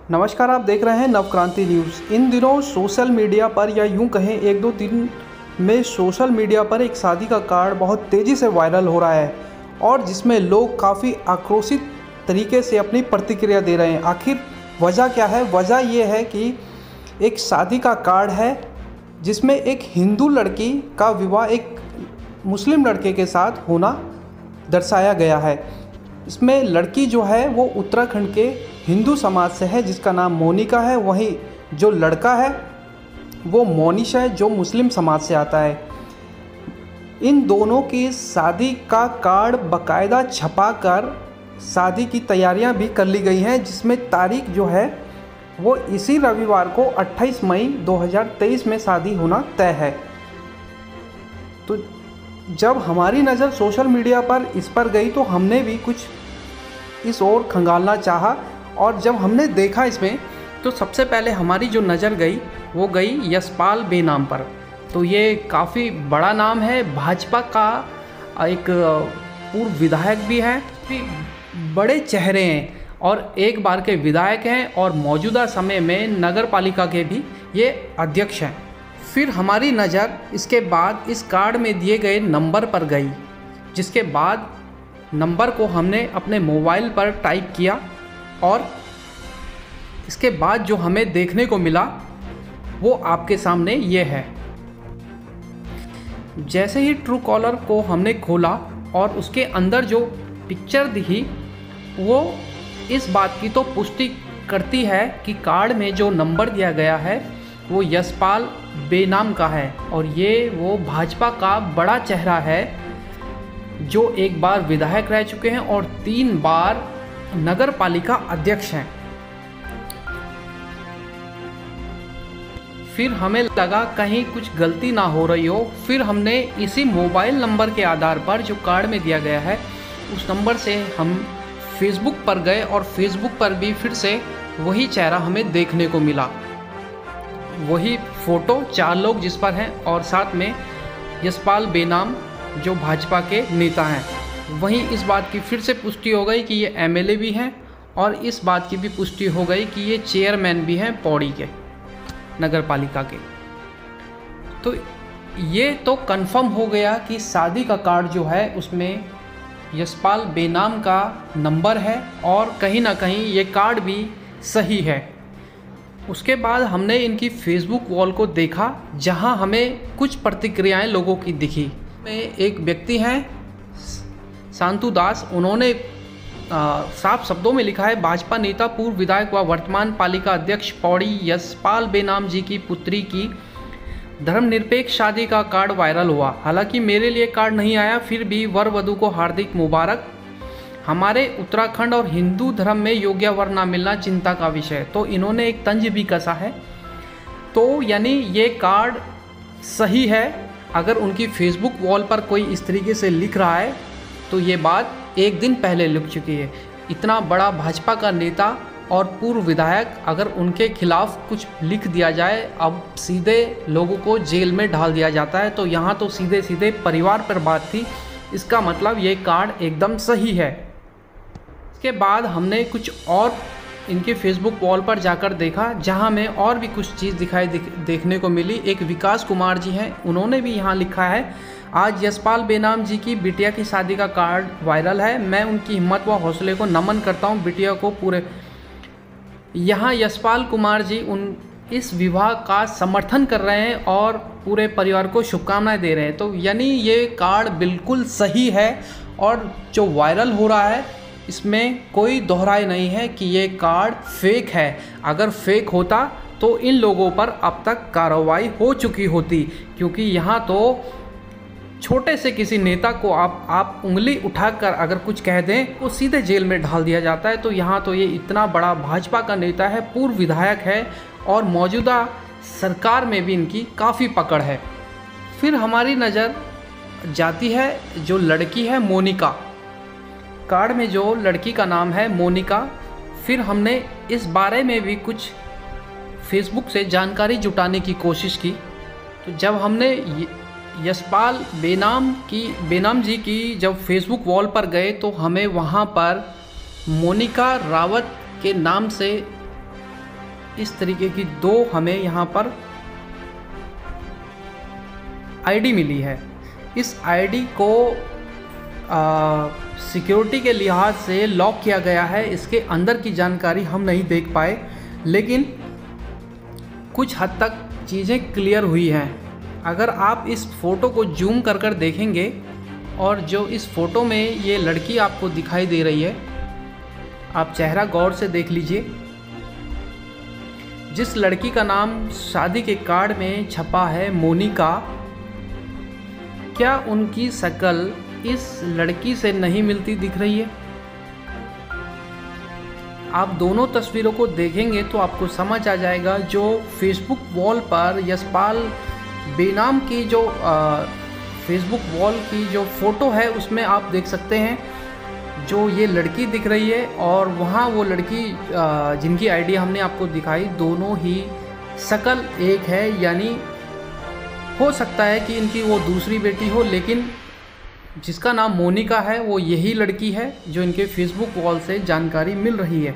नमस्कार, आप देख रहे हैं नवक्रांति न्यूज़। इन दिनों सोशल मीडिया पर या यूं कहें एक दो दिन में सोशल मीडिया पर एक शादी का कार्ड बहुत तेज़ी से वायरल हो रहा है और जिसमें लोग काफ़ी आक्रोशित तरीके से अपनी प्रतिक्रिया दे रहे हैं। आखिर वजह क्या है? वजह ये है कि एक शादी का कार्ड है जिसमें एक हिंदू लड़की का विवाह एक मुस्लिम लड़के के साथ होना दर्शाया गया है। इसमें लड़की जो है वो उत्तराखंड के हिंदू समाज से है जिसका नाम मोनिका है। वहीं जो लड़का है वो मोनिश है जो मुस्लिम समाज से आता है। इन दोनों की शादी का कार्ड बाकायदा छपाकर शादी की तैयारियां भी कर ली गई हैं, जिसमें तारीख जो है वो इसी रविवार को 28 मई 2023 में शादी होना तय है। तो जब हमारी नज़र सोशल मीडिया पर इस पर गई तो हमने भी कुछ इस ओर खंगालना चाहा और जब हमने देखा इसमें तो सबसे पहले हमारी जो नज़र गई वो गई यशपाल बेनाम पर। तो ये काफ़ी बड़ा नाम है, भाजपा का एक पूर्व विधायक भी है, बड़े चेहरे हैं और एक बार के विधायक हैं और मौजूदा समय में नगर पालिका के भी ये अध्यक्ष हैं। फिर हमारी नज़र इसके बाद इस कार्ड में दिए गए नंबर पर गई, जिसके बाद नंबर को हमने अपने मोबाइल पर टाइप किया और इसके बाद जो हमें देखने को मिला वो आपके सामने ये है। जैसे ही ट्रू कॉलर को हमने खोला और उसके अंदर जो पिक्चर दिखी वो इस बात की तो पुष्टि करती है कि कार्ड में जो नंबर दिया गया है वो यशपाल बेनाम का है और ये वो भाजपा का बड़ा चेहरा है जो एक बार विधायक रह चुके हैं और 3 बार नगर पालिका अध्यक्ष हैं। फिर हमें लगा कहीं कुछ गलती ना हो रही हो, फिर हमने इसी मोबाइल नंबर के आधार पर जो कार्ड में दिया गया है उस नंबर से हम फेसबुक पर गए और फेसबुक पर भी फिर से वही चेहरा हमें देखने को मिला, वही फ़ोटो 4 लोग जिस पर हैं और साथ में यशपाल बेनाम जो भाजपा के नेता हैं। वहीं इस बात की फिर से पुष्टि हो गई कि ये एमएलए भी हैं और इस बात की भी पुष्टि हो गई कि ये चेयरमैन भी हैं पौड़ी के नगर पालिका के। तो ये तो कंफर्म हो गया कि शादी का कार्ड जो है उसमें यशपाल बेनाम का नंबर है और कहीं ना कहीं ये कार्ड भी सही है। उसके बाद हमने इनकी फेसबुक वॉल को देखा जहां हमें कुछ प्रतिक्रियाएं लोगों की दिखी। एक व्यक्ति हैं शांतु दास, उन्होंने साफ शब्दों में लिखा है, भाजपा नेता पूर्व विधायक व वर्तमान पालिका अध्यक्ष पौड़ी यशपाल बेनाम जी की पुत्री की धर्मनिरपेक्ष शादी का कार्ड वायरल हुआ। हालांकि मेरे लिए कार्ड नहीं आया, फिर भी वर वधू को हार्दिक मुबारक। हमारे उत्तराखंड और हिंदू धर्म में योग्य वर ना मिलना चिंता का विषय। तो इन्होंने एक तंज भी कसा है। तो यानी ये कार्ड सही है। अगर उनकी फेसबुक वॉल पर कोई इस तरीके से लिख रहा है तो ये बात एक दिन पहले लिख चुकी है। इतना बड़ा भाजपा का नेता और पूर्व विधायक, अगर उनके खिलाफ कुछ लिख दिया जाए, अब सीधे लोगों को जेल में डाल दिया जाता है। तो यहाँ तो सीधे सीधे परिवार पर बात थी। इसका मतलब ये कार्ड एकदम सही है। इसके बाद हमने कुछ और इनके फेसबुक वॉल पर जाकर देखा जहां में और भी कुछ चीज़ देखने को मिली। एक विकास कुमार जी हैं, उन्होंने भी यहाँ लिखा है, आज यशपाल बेनाम जी की बिटिया की शादी का कार्ड वायरल है। मैं उनकी हिम्मत व हौसले को नमन करता हूँ। बिटिया को पूरे यहाँ यशपाल कुमार जी इस विवाह का समर्थन कर रहे हैं और पूरे परिवार को शुभकामनाएं दे रहे हैं। तो यानी ये कार्ड बिल्कुल सही है और जो वायरल हो रहा है इसमें कोई दोहराई नहीं है कि ये कार्ड फेक है। अगर फेक होता तो इन लोगों पर अब तक कार्रवाई हो चुकी होती, क्योंकि यहाँ तो छोटे से किसी नेता को आप उंगली उठाकर अगर कुछ कह दें तो सीधे जेल में डाल दिया जाता है। तो यहाँ तो ये इतना बड़ा भाजपा का नेता है, पूर्व विधायक है और मौजूदा सरकार में भी इनकी काफ़ी पकड़ है। फिर हमारी नज़र जाती है जो लड़की है मोनिका। कार्ड में जो लड़की का नाम है मोनिका। फिर हमने इस बारे में भी कुछ फेसबुक से जानकारी जुटाने की कोशिश की। तो जब हमने यशपाल बेनाम जी की जब फेसबुक वॉल पर गए तो हमें वहाँ पर मोनिका रावत के नाम से इस तरीके की 2 हमें यहाँ पर आईडी मिली है। इस आईडी को सिक्योरिटी के लिहाज से लॉक किया गया है। इसके अंदर की जानकारी हम नहीं देख पाए, लेकिन कुछ हद तक चीज़ें क्लियर हुई हैं। अगर आप इस फ़ोटो को जूम कर कर देखेंगे और जो इस फ़ोटो में ये लड़की आपको दिखाई दे रही है, आप चेहरा गौर से देख लीजिए। जिस लड़की का नाम शादी के कार्ड में छपा है मोनिका, क्या उनकी शक्ल इस लड़की से नहीं मिलती दिख रही है? आप दोनों तस्वीरों को देखेंगे तो आपको समझ आ जाएगा। जो फेसबुक वॉल पर यशपाल बेनाम की जो फेसबुक वॉल की जो फ़ोटो है उसमें आप देख सकते हैं जो ये लड़की दिख रही है और वहाँ वो लड़की जिनकी आईडी हमने आपको दिखाई, दोनों ही शक्ल एक है। यानी हो सकता है कि इनकी वो दूसरी बेटी हो, लेकिन जिसका नाम मोनिका है वो यही लड़की है जो इनके फेसबुक वॉल से जानकारी मिल रही है।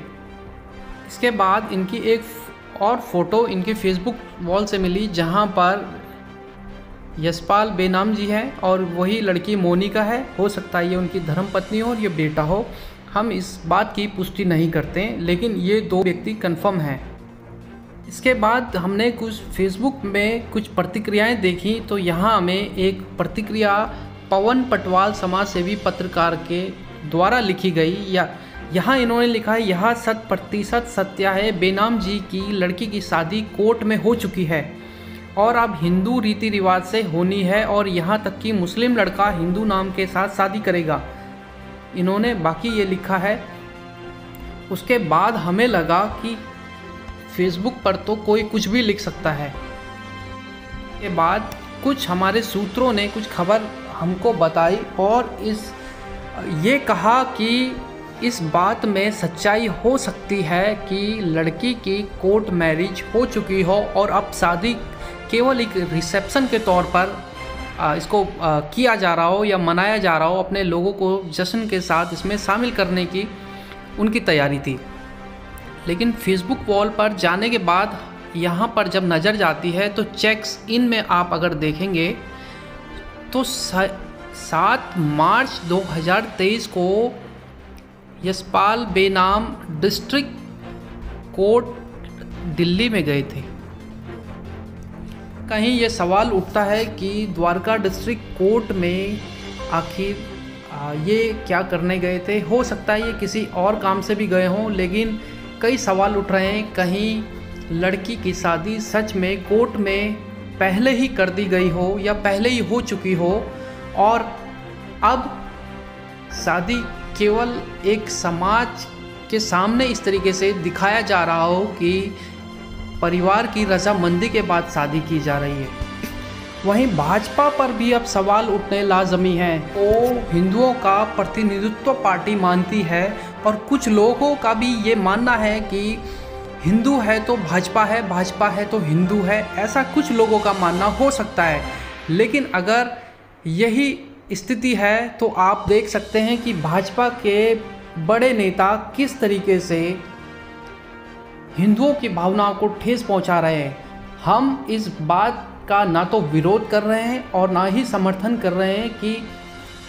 इसके बाद इनकी एक और फ़ोटो इनके फेसबुक वॉल से मिली जहां पर यशपाल बेनाम जी है और वही लड़की मोनिका है। हो सकता है ये उनकी धर्मपत्नी हो और ये बेटा हो, हम इस बात की पुष्टि नहीं करते, लेकिन ये 2 व्यक्ति कन्फर्म हैं। इसके बाद हमने कुछ फेसबुक में कुछ प्रतिक्रियाएं देखी, तो यहाँ हमें एक प्रतिक्रिया पवन पटवाल समाज सेवी पत्रकार के द्वारा लिखी गई। या यहाँ इन्होंने लिखा है, यह 100% सत्य है। बेनाम जी की लड़की की शादी कोर्ट में हो चुकी है और अब हिंदू रीति रिवाज से होनी है और यहाँ तक कि मुस्लिम लड़का हिंदू नाम के साथ शादी करेगा। इन्होंने बाकी ये लिखा है। उसके बाद हमें लगा कि फेसबुक पर तो कोई कुछ भी लिख सकता है। के बाद कुछ हमारे सूत्रों ने कुछ खबर हमको बताई और ये कहा कि इस बात में सच्चाई हो सकती है कि लड़की की कोर्ट मैरिज हो चुकी हो और अब शादी केवल एक रिसेप्शन के तौर पर इसको किया जा रहा हो या मनाया जा रहा हो। अपने लोगों को जश्न के साथ इसमें शामिल करने की उनकी तैयारी थी। लेकिन फेसबुक वॉल पर जाने के बाद यहाँ पर जब नज़र जाती है तो चेक्स इन में आप अगर देखेंगे तो 7 मार्च 2023 को यशपाल बेनाम डिस्ट्रिक्ट कोर्ट दिल्ली में गए थे। कहीं ये सवाल उठता है कि द्वारका डिस्ट्रिक्ट कोर्ट में आखिर ये क्या करने गए थे। हो सकता है ये किसी और काम से भी गए हों, लेकिन कई सवाल उठ रहे हैं कहीं लड़की की शादी सच में कोर्ट में पहले ही कर दी गई हो या पहले ही हो चुकी हो और अब शादी केवल एक समाज के सामने इस तरीके से दिखाया जा रहा हो कि परिवार की रजामंदी के बाद शादी की जा रही है। वहीं भाजपा पर भी अब सवाल उठने लाजमी हैं। वो हिंदुओं का प्रतिनिधित्व पार्टी मानती है और कुछ लोगों का भी ये मानना है कि हिंदू है तो भाजपा है, भाजपा है तो हिंदू है, ऐसा कुछ लोगों का मानना हो सकता है। लेकिन अगर यही स्थिति है तो आप देख सकते हैं कि भाजपा के बड़े नेता किस तरीके से हिंदुओं की भावनाओं को ठेस पहुंचा रहे हैं। हम इस बात का ना तो विरोध कर रहे हैं और ना ही समर्थन कर रहे हैं कि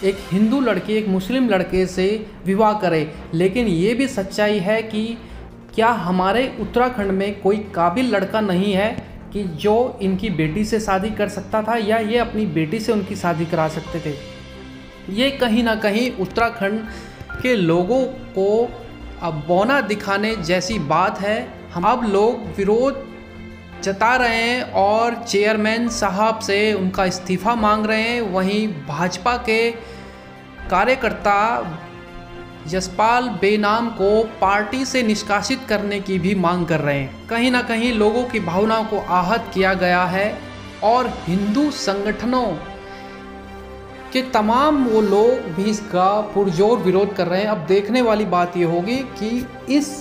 एक हिंदू लड़की एक मुस्लिम लड़के से विवाह करे, लेकिन ये भी सच्चाई है कि क्या हमारे उत्तराखंड में कोई काबिल लड़का नहीं है कि जो इनकी बेटी से शादी कर सकता था या ये अपनी बेटी से उनकी शादी करा सकते थे। ये कहीं ना कहीं उत्तराखंड के लोगों को अब बौना दिखाने जैसी बात है। हम अब लोग विरोध जता रहे हैं और चेयरमैन साहब से उनका इस्तीफ़ा मांग रहे हैं। वहीं भाजपा के कार्यकर्ता यशपाल बेनाम को पार्टी से निष्कासित करने की भी मांग कर रहे हैं। कहीं ना कहीं लोगों की भावनाओं को आहत किया गया है और हिंदू संगठनों के तमाम वो लोग भी इसका पुरजोर विरोध कर रहे हैं। अब देखने वाली बात ये होगी कि इस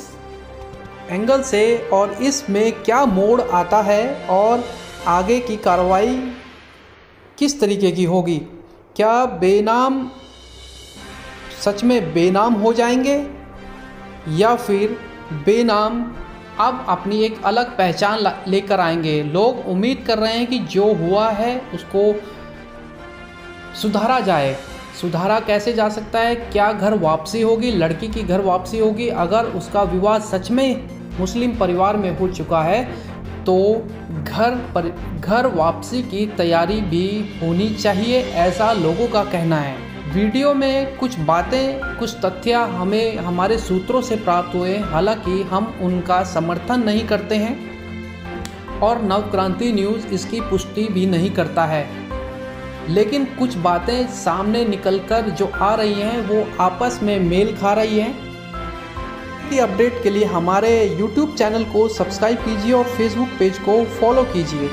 एंगल से और इसमें क्या मोड़ आता है और आगे की कार्रवाई किस तरीके की होगी। क्या बेनाम सच में बेनाम हो जाएंगे या फिर बेनाम अब अपनी एक अलग पहचान लेकर आएंगे। लोग उम्मीद कर रहे हैं कि जो हुआ है उसको सुधारा जाए। सुधारा कैसे जा सकता है? क्या घर वापसी होगी, लड़की की घर वापसी होगी? अगर उसका विवाह सच में मुस्लिम परिवार में हो चुका है तो घर वापसी की तैयारी भी होनी चाहिए, ऐसा लोगों का कहना है। वीडियो में कुछ बातें, कुछ तथ्य हमें हमारे सूत्रों से प्राप्त हुए, हालांकि हम उनका समर्थन नहीं करते हैं और नवक्रांति न्यूज़ इसकी पुष्टि भी नहीं करता है, लेकिन कुछ बातें सामने निकलकर जो आ रही हैं वो आपस में मेल खा रही हैं। की अपडेट के लिए हमारे YouTube चैनल को सब्सक्राइब कीजिए और Facebook पेज को फॉलो कीजिए।